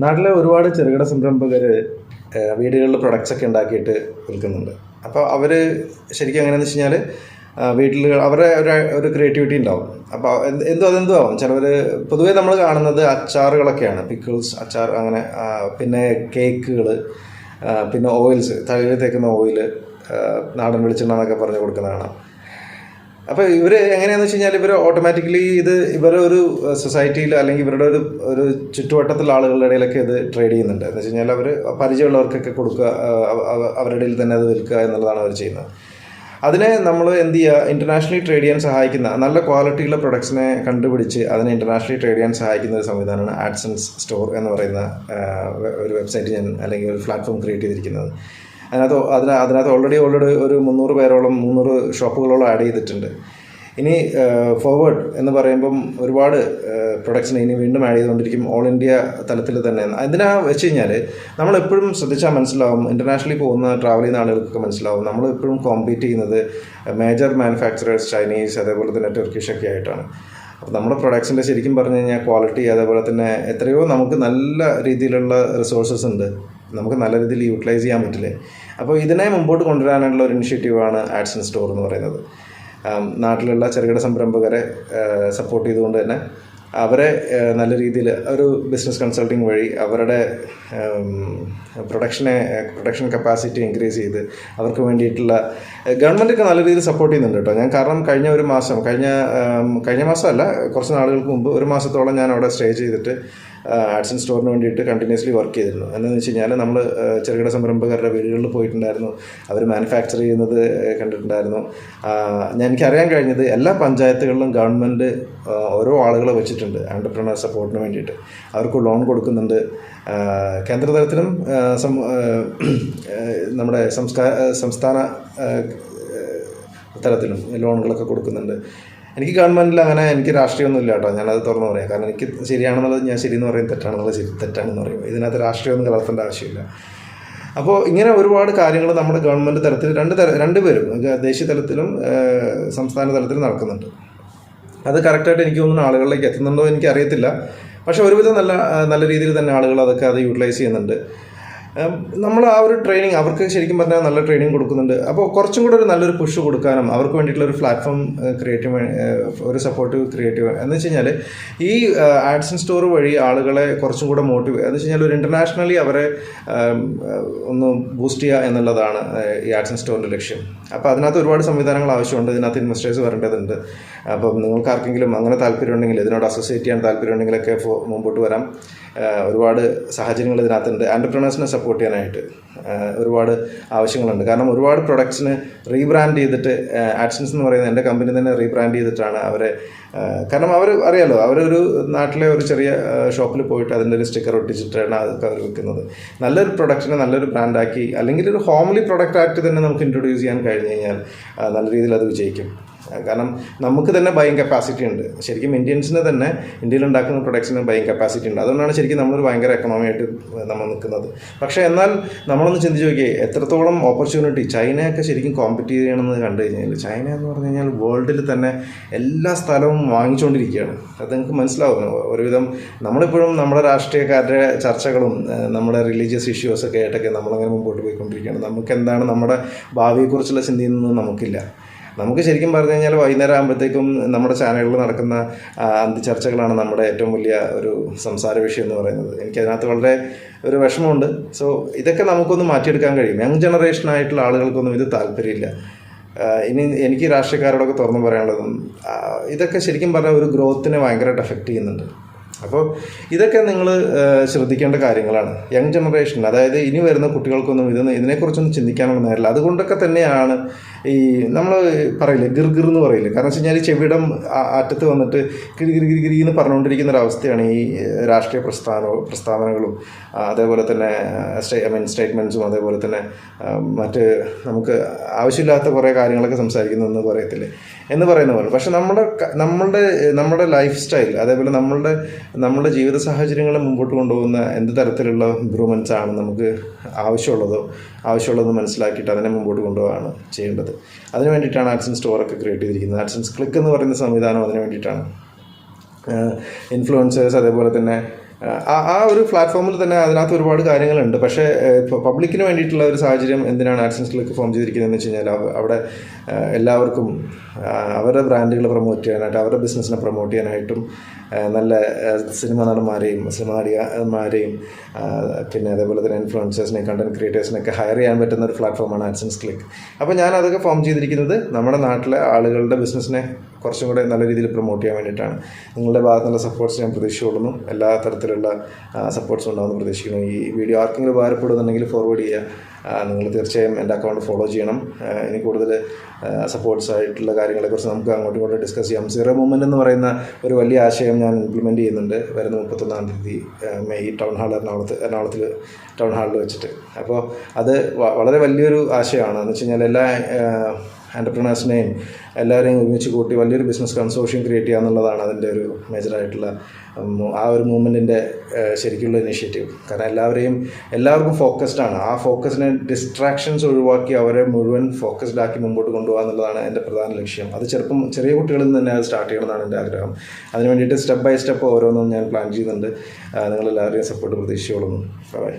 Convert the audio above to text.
നാട്ടിലെ ഒരുപാട് ചെറുകിട സംരംഭകർ വീടുകളിൽ പ്രൊഡക്ട്സൊക്കെ ഉണ്ടാക്കിയിട്ട് വിൽക്കുന്നുണ്ട്. അപ്പോൾ അവർ ശരിക്കും എങ്ങനെയാണെന്ന് വെച്ച് കഴിഞ്ഞാൽ വീട്ടിൽ അവരുടെ ഒരു ക്രിയേറ്റിവിറ്റി ഉണ്ടാവും. അപ്പോൾ അതെന്തോ ആവും. ചിലവർ പൊതുവേ നമ്മൾ കാണുന്നത് അച്ചാറുകളൊക്കെയാണ്, പിക്കിൾസ്, അച്ചാർ, അങ്ങനെ. പിന്നെ കേക്കുകൾ, പിന്നെ ഓയിൽസ്, തലയിൽ തേക്കുന്ന ഓയിൽ, നാടൻ വെളിച്ചെണ്ണ എന്നൊക്കെ പറഞ്ഞ് കൊടുക്കുന്നതാണ്. അപ്പോൾ ഇവർ എങ്ങനെയാണെന്ന് വെച്ച് കഴിഞ്ഞാൽ ഇവർ ഓട്ടോമാറ്റിക്കലി ഇവരുടെ ഒരു സൊസൈറ്റിയിൽ അല്ലെങ്കിൽ ഇവരുടെ ഒരു ചുറ്റുവട്ടത്തിലുള്ള ആളുകളുടെ ഇടയിലൊക്കെ ഇത് ട്രേഡ് ചെയ്യുന്നുണ്ട്. എന്ന് വെച്ച് കഴിഞ്ഞാൽ അവർ പരിചയമുള്ളവർക്കൊക്കെ കൊടുക്കുക, അവരുടെ ഇടയിൽ തന്നെ അത് വിൽക്കുക എന്നുള്ളതാണ് അവർ ചെയ്യുന്നത്. അതിനെ നമ്മൾ എന്ത് ചെയ്യുക, ഇൻ്റർനാഷണലി ട്രേഡ് ചെയ്യാൻ സഹായിക്കുന്ന നല്ല ക്വാളിറ്റിയുള്ള പ്രൊഡക്ട്സിനെ കണ്ടുപിടിച്ച് അതിനെ ഇൻ്റർനാഷണലി ട്രേഡ് ചെയ്യാൻ സഹായിക്കുന്ന ഒരു സംവിധാനമാണ് ആഡ്സൻസ് സ്റ്റോർ എന്ന് പറയുന്ന ഒരു വെബ്സൈറ്റ് അല്ലെങ്കിൽ ഒരു പ്ലാറ്റ്ഫോം ക്രിയേറ്റ് ചെയ്തിരിക്കുന്നത്. അതിനകത്ത് ഓൾറെഡി ഒരു 300 പേരോളം 300 ഷോപ്പുകളോളം ആഡ് ചെയ്തിട്ടുണ്ട്. ഇനി ഫോർവേഡ് എന്ന് പറയുമ്പം ഒരുപാട് പ്രൊഡക്ട്സിനെ ഇനി വീണ്ടും ആഡ് ചെയ്തുകൊണ്ടിരിക്കും, ഓൾ ഇന്ത്യ തലത്തിൽ തന്നെ. എന്തിനാ വെച്ച് കഴിഞ്ഞാൽ നമ്മളെപ്പോഴും ശ്രദ്ധിച്ചാൽ മനസ്സിലാവും, ഇൻ്റർനാഷണലി പോകുന്ന ട്രാവൽ ചെയ്യുന്ന ആളുകൾക്കൊക്കെ മനസ്സിലാവും, നമ്മളെപ്പോഴും കോമ്പീറ്റ് ചെയ്യുന്നത് മേജർ മാനുഫാക്ചറേഴ്സ്, ചൈനീസ്, അതേപോലെ തന്നെ ടർക്കിഷൊക്കെ ആയിട്ടാണ്. അപ്പോൾ നമ്മുടെ പ്രൊഡക്ട്സിൻ്റെ ശരിക്കും പറഞ്ഞു കഴിഞ്ഞാൽ ക്വാളിറ്റി, അതേപോലെ തന്നെ എത്രയോ നമുക്ക് നല്ല രീതിയിലുള്ള റിസോഴ്സസ് ഉണ്ട്, നമുക്ക് നല്ല രീതിയിൽ യൂട്ടിലൈസ് ചെയ്യാൻ പറ്റില്ലേ. അപ്പോൾ ഇതിനെ മുമ്പോട്ട് കൊണ്ടുവരാനുള്ള ഒരു ഇനിഷ്യേറ്റീവാണ് ആഡ്സൻസ് സ്റ്റോർ എന്ന് പറയുന്നത്. നാട്ടിലുള്ള ചെറുകിട സംരംഭകരെ സപ്പോർട്ട് ചെയ്തുകൊണ്ട് തന്നെ അവരെ നല്ല രീതിയിൽ ഒരു ബിസിനസ് കൺസൾട്ടിങ് വഴി അവരുടെ പ്രൊഡക്ഷൻ കപ്പാസിറ്റി ഇൻക്രീസ് ചെയ്ത് അവർക്ക് വേണ്ടിയിട്ടുള്ള ഗവൺമെൻറ്റൊക്കെ നല്ല രീതിയിൽ സപ്പോർട്ട് ചെയ്യുന്നുണ്ട് കേട്ടോ. ഞാൻ കാരണം കഴിഞ്ഞ മാസമല്ല, കുറച്ച് നാളുകൾക്ക് മുമ്പ് 1 മാസത്തോളം ഞാൻ അവിടെ സ്റ്റേ ചെയ്തിട്ട് ആഡ്സൻസ് സ്റ്റോറിന് വേണ്ടിയിട്ട് കണ്ടിന്യൂസ്ലി വർക്ക് ചെയ്തിരുന്നു. എന്താണെന്ന് വെച്ച് കഴിഞ്ഞാൽ നമ്മൾ ചെറുകിട സംരംഭകരുടെ വീടുകളിൽ പോയിട്ടുണ്ടായിരുന്നു, അവർ മാനുഫാക്ചർ ചെയ്യുന്നത് കണ്ടിട്ടുണ്ടായിരുന്നു. എനിക്കറിയാൻ കഴിഞ്ഞത് എല്ലാ പഞ്ചായത്തുകളിലും ഗവൺമെൻറ് ഓരോ ആളുകളെ വെച്ചിട്ടുണ്ട് ആൻറ്റർപ്രണർ സപ്പോർട്ടിന് വേണ്ടിയിട്ട്. അവർക്ക് ലോൺ കൊടുക്കുന്നുണ്ട്. കേന്ദ്ര തലത്തിലും നമ്മുടെ സംസ്ഥാന തലത്തിലും ലോണുകളൊക്കെ കൊടുക്കുന്നുണ്ട്. എനിക്ക് ഗവൺമെൻറ്റിൽ എനിക്ക് രാഷ്ട്രീയമൊന്നുമില്ല കേട്ടോ, ഞാനത് തുറന്നു പറയാം. കാരണം എനിക്ക് ശരിയാണെന്നുള്ളത് ഞാൻ ശരിയെന്ന് പറയും, തെറ്റാണെന്നുള്ളത് തെറ്റാണെന്ന് പറയും. ഇതിനകത്ത് രാഷ്ട്രീയമൊന്നും കലർത്തേണ്ട ആവശ്യമില്ല. അപ്പോൾ ഇങ്ങനെ ഒരുപാട് കാര്യങ്ങൾ നമ്മുടെ ഗവൺമെൻറ് തലത്തിൽ രണ്ടുപേരും ദേശീയ തലത്തിലും സംസ്ഥാന തലത്തിലും നടക്കുന്നുണ്ട്. അത് കറക്റ്റായിട്ട് എനിക്ക് തോന്നുന്നു ആളുകളിലേക്ക് എത്തുന്നുണ്ടോ എനിക്കറിയത്തില്ല. പക്ഷേ ഒരുവിധം നല്ല രീതിയിൽ തന്നെ ആളുകൾ അത് യൂട്ടിലൈസ് ചെയ്യുന്നുണ്ട്. നമ്മൾ ആ ഒരു ട്രെയിനിങ് അവർക്ക് ശരിക്കും പറഞ്ഞാൽ നല്ല ട്രെയിനിങ് കൊടുക്കുന്നുണ്ട്. അപ്പോൾ കുറച്ചും കൂടെ നല്ലൊരു പുഷ് കൊടുക്കാനും അവർക്ക് വേണ്ടിയിട്ടുള്ള ഒരു പ്ലാറ്റ്ഫോം ഒരു സപ്പോർട്ടീവ് ക്രിയേറ്റീവ് എന്ന് വെച്ച് കഴിഞ്ഞാൽ ഈ ആഡ്സൻസ് സ്റ്റോർ വഴി ആളുകളെ കുറച്ചും കൂടെ മോട്ടിവേറ്റ് എന്ന് വെച്ച് കഴിഞ്ഞാൽ ഒരു ഇൻ്റർനാഷണലി അവരെ ഒന്ന് ബൂസ്റ്റ് ചെയ്യുക എന്നുള്ളതാണ് ഈ ആഡ്സൻസ് സ്റ്റോറിൻ്റെ ലക്ഷ്യം. അപ്പോൾ അതിനകത്ത് ഒരുപാട് സംവിധാനങ്ങൾ ആവശ്യമുണ്ട്. ഇതിനകത്ത് ഇൻവെസ്റ്റേഴ്സ് വരേണ്ടതുണ്ട്. അപ്പം നിങ്ങൾക്ക് ആർക്കെങ്കിലും അങ്ങനെ താല്പര്യമുണ്ടെങ്കിൽ, ഇതിനോട് അസോസിയേറ്റ് ചെയ്യാൻ താല്പര്യമുണ്ടെങ്കിലൊക്കെ മുമ്പോട്ട് വരാം. ഒരുപാട് സാഹചര്യങ്ങൾ ഇതിനകത്തുണ്ട്. ആൻറ്റർപ്രണേഴ്സിനെ സപ്പോർട്ട് ചെയ്യാനായിട്ട് ഒരുപാട് ആവശ്യങ്ങളുണ്ട്. കാരണം ഒരുപാട് പ്രൊഡക്ട്സിന് റീബ്രാൻഡ് ചെയ്തിട്ട് ആഡ്സൻസ് എന്ന് പറയുന്നത് എൻ്റെ കമ്പനി തന്നെ റീബ്രാൻഡ് ചെയ്തിട്ടാണ് അവരെ, കാരണം അവർ അറിയാലോ, അവരൊരു നാട്ടിലെ ഒരു ചെറിയ ഷോപ്പിൽ പോയിട്ട് അതിൻ്റെ ഒരു സ്റ്റിക്കർ ഒട്ടിച്ചിട്ടാണ് അതൊക്കെ അവർ വിൽക്കുന്നത്. നല്ലൊരു പ്രൊഡക്റ്റിനെ നല്ലൊരു ബ്രാൻഡാക്കി അല്ലെങ്കിൽ ഒരു ഹോംലി പ്രൊഡക്റ്റായിട്ട് തന്നെ നമുക്ക് ഇൻട്രൊഡ്യൂസ് ചെയ്യാൻ കഴിഞ്ഞ് കഴിഞ്ഞാൽ നല്ല രീതിയിൽ അത് വിജയിക്കും. കാരണം നമുക്ക് തന്നെ ബൈയിങ് കപ്പാസിറ്റി ഉണ്ട്. ശരിക്കും ഇന്ത്യയിൽ ഉണ്ടാക്കുന്ന പ്രൊഡക്ട്സിന് ബൈയിങ് കപ്പാസിറ്റി ഉണ്ട്. അതുകൊണ്ടാണ് ശരിക്കും നമ്മളൊരു ഭയങ്കര എക്കണോമിയായിട്ട് നമ്മൾ നിൽക്കുന്നത്. പക്ഷേ എന്നാൽ നമ്മളൊന്ന് ചിന്തിച്ച് നോക്കിയേ, എത്രത്തോളം ഓപ്പർച്യൂണിറ്റി ചൈനയൊക്കെ ശരിക്കും കോമ്പറ്റ് ചെയ്യണമെന്ന് കണ്ടു കഴിഞ്ഞാൽ, ചൈന എന്ന് പറഞ്ഞു കഴിഞ്ഞാൽ വേൾഡിൽ തന്നെ എല്ലാ സ്ഥലവും വാങ്ങിച്ചുകൊണ്ടിരിക്കുകയാണ്. അത് നിങ്ങൾക്ക് മനസ്സിലാവും. ഒരുവിധം നമ്മളിപ്പോഴും നമ്മുടെ രാഷ്ട്രീയക്കാരുടെ ചർച്ചകളും നമ്മുടെ റിലീജിയസ് ഇഷ്യൂസൊക്കെ ആയിട്ടൊക്കെ നമ്മളങ്ങനെ മുമ്പോട്ട് പോയിക്കൊണ്ടിരിക്കുകയാണ്. നമുക്ക് എന്താണ് നമ്മുടെ ഭാവിയെക്കുറിച്ചുള്ള ചിന്തയൊന്നും നമുക്കില്ല. നമുക്ക് ശരിക്കും പറഞ്ഞു കഴിഞ്ഞാൽ വൈകുന്നേരം ആകുമ്പോഴത്തേക്കും നമ്മുടെ ചാനലുകളിൽ നടക്കുന്ന അന്തിചർച്ചകളാണ് നമ്മുടെ ഏറ്റവും വലിയ ഒരു സംസാര വിഷയം എന്ന് പറയുന്നത്. എനിക്കതിനകത്ത് വളരെ ഒരു വിഷമമുണ്ട്. സോ ഇതൊക്കെ നമുക്കൊന്ന് മാറ്റിയെടുക്കാൻ കഴിയും. യങ് ജനറേഷനായിട്ടുള്ള ആളുകൾക്കൊന്നും ഇത് താല്പര്യമില്ല. ഇനി എനിക്ക് രാഷ്ട്രീയക്കാരോടൊക്കെ തുറന്നു പറയാനുള്ളതും ഇതൊക്കെ ശരിക്കും പറഞ്ഞാൽ ഒരു ഗ്രോത്തിനെ ഭയങ്കരമായിട്ട് എഫക്റ്റ് ചെയ്യുന്നുണ്ട്. അപ്പോൾ ഇതൊക്കെ നിങ്ങൾ ശ്രദ്ധിക്കേണ്ട കാര്യങ്ങളാണ്. യങ് ജനറേഷൻ, അതായത് ഇനി വരുന്ന കുട്ടികൾക്കൊന്നും ഇതിനെക്കുറിച്ചൊന്നും ചിന്തിക്കാനുള്ള നേരമില്ല. അതുകൊണ്ടൊക്കെ തന്നെയാണ് ഈ നമ്മൾ പറയില്ലേ ഗിർഗിർ എന്ന് പറയില്ലേ. കാരണം വെച്ച് കഴിഞ്ഞാൽ ചെവിടം അറ്റത്ത് വന്നിട്ട് ഗിരി എന്ന് പറഞ്ഞുകൊണ്ടിരിക്കുന്ന ഒരവസ്ഥയാണ് ഈ രാഷ്ട്രീയ പ്രസ്താവനകളും അതേപോലെ തന്നെ സ്റ്റേറ്റ്മെൻറ്റ്സും അതേപോലെ തന്നെ മറ്റ് നമുക്ക് ആവശ്യമില്ലാത്ത കുറേ കാര്യങ്ങളൊക്കെ സംസാരിക്കുന്നതെന്ന് പറയത്തില്ലേ എന്ന് പറയുന്ന പോലെ. പക്ഷെ നമ്മളുടെ ലൈഫ് സ്റ്റൈൽ, അതേപോലെ നമ്മളുടെ ജീവിത സാഹചര്യങ്ങളെ മുമ്പോട്ട് കൊണ്ടുപോകുന്ന എന്ത് തരത്തിലുള്ള ഇമ്പ്രൂവ്മെൻറ്റ്സ് ആണ് നമുക്ക് ആവശ്യമുള്ളതെന്ന് മനസ്സിലാക്കിയിട്ട് അതിനെ മുമ്പോട്ട് കൊണ്ടുപോകാണ് ചെയ്യേണ്ടത്. അതിന് വേണ്ടിയിട്ടാണ് ആഡ്സൻസ് സ്റ്റോറൊക്കെ ക്രിയേറ്റ് ചെയ്തിരിക്കുന്നത്. ആഡ്സൻസ് ക്ലിക്ക് എന്ന് പറയുന്ന സംവിധാനം അതിന് വേണ്ടിയിട്ടാണ്. ഇൻഫ്ലുവൻസേഴ്സ് അതേപോലെ തന്നെ ആ ഒരു പ്ലാറ്റ്ഫോമിൽ തന്നെ അതിനകത്ത് ഒരുപാട് കാര്യങ്ങളുണ്ട്. പക്ഷേ ഇപ്പോൾ പബ്ലിക്കിന് വേണ്ടിയിട്ടുള്ള ഒരു സാഹചര്യം എന്തിനാണ് ആഡ്സൻസ് ക്ലിക്ക് ഫോം ചെയ്തിരിക്കുന്നതെന്ന് വെച്ച് കഴിഞ്ഞാൽ അവിടെ എല്ലാവർക്കും അവരുടെ ബ്രാൻഡുകൾ പ്രൊമോട്ട് ചെയ്യാനായിട്ട്, അവരുടെ ബിസിനസ്സിനെ പ്രൊമോട്ട് ചെയ്യാനായിട്ടും നല്ല സിനിമ നടന്മാരെയും സിനിമ നടിമാരെയും പിന്നെ അതേപോലെ തന്നെ ഇൻഫ്ലുവൻസേഴ്സിനെയും കണ്ടന്റ് ക്രിയേറ്റേഴ്സിനൊക്കെ ഹയർ ചെയ്യാൻ പറ്റുന്ന ഒരു പ്ലാറ്റ്ഫോമാണ് ആഡ്സൻസ് ക്ലിക്ക്. അപ്പോൾ ഞാൻ അതൊക്കെ ഫോം ചെയ്തിരിക്കുന്നത് നമ്മുടെ നാട്ടിലെ ആളുകളുടെ ബിസിനസ്സിനെ കുറച്ചും കൂടെ നല്ല രീതിയിൽ പ്രൊമോട്ട് ചെയ്യാൻ വേണ്ടിയിട്ടാണ്. നിങ്ങളുടെ ഭാഗത്തു നിന്നുള്ള സപ്പോർട്ട്സ് ഞാൻ പ്രതീക്ഷിച്ചുകൊള്ളുന്നു. എല്ലാ തരത്തിലുള്ള സപ്പോർട്ട്സും ഉണ്ടാകുമെന്ന് പ്രതീക്ഷിക്കുന്നു. ഈ വീഡിയോ ആർക്കെങ്കിലും ഉപകാരപ്പെടുന്നുണ്ടെങ്കിൽ ഫോർവേഡ് ചെയ്യുക. നിങ്ങൾ തീർച്ചയായും എൻ്റെ അക്കൗണ്ട് ഫോളോ ചെയ്യണം. ഇനി കൂടുതൽ സപ്പോർട്ട്സ് ആയിട്ടുള്ള കാര്യങ്ങളെക്കുറിച്ച് നമുക്ക് അങ്ങോട്ടും ഇങ്ങോട്ടും ഡിസ്കസ് ചെയ്യാം. സീറോ മൂവ്മെൻറ്റ് എന്ന് പറയുന്ന ഒരു വലിയ ആശയം ഞാൻ ഇംപ്ലിമെൻറ്റ് ചെയ്യുന്നുണ്ട് വരുന്ന 31-ാം തീയതി മെയ് ടൗൺ ഹാൾ എറണാകുളത്തിൽ ടൗൺ ഹാളിൽ വെച്ചിട്ട്. അപ്പോൾ അത് വളരെ വലിയൊരു ആശയമാണ്. എന്ന് വെച്ച് കഴിഞ്ഞാൽ എല്ലാ എൻ്റർപ്രണേഴ്സിനെയും എല്ലാവരെയും ഒരുമിച്ച് കൂട്ടി വലിയൊരു ബിസിനസ് കൺസോർഷ്യം ക്രിയേറ്റ് ചെയ്യുക എന്നുള്ളതാണ് അതിൻ്റെ ഒരു മേജറായിട്ടുള്ള ആ ഒരു മൂവ്മെൻറ്റിൻ്റെ ശരിക്കുള്ള ഇനിഷ്യേറ്റീവ്. കാരണം എല്ലാവർക്കും ഫോക്കസ്ഡ് ആണ്. ആ ഫോക്കസിനെ ഡിസ്ട്രാക്ഷൻസ് ഒഴിവാക്കി അവരെ മുഴുവൻ ഫോക്കസ്ഡ് ആക്കി മുമ്പോട്ട് കൊണ്ടുപോകുക എന്നുള്ളതാണ് എൻ്റെ പ്രധാന ലക്ഷ്യം. അത് ചെറിയ കുട്ടികളിൽ നിന്ന് തന്നെ അത് സ്റ്റാർട്ട് ചെയ്യണമെന്നാണ് എൻ്റെ ആഗ്രഹം. അതിന് വേണ്ടിയിട്ട് സ്റ്റെപ്പ് ബൈ സ്റ്റെപ്പ് ഓരോന്നും ഞാൻ പ്ലാൻ ചെയ്യുന്നുണ്ട്. നിങ്ങളെല്ലാവരെയും സപ്പോർട്ട് പ്രതീക്ഷിച്ചോളുന്നു. ബൈ.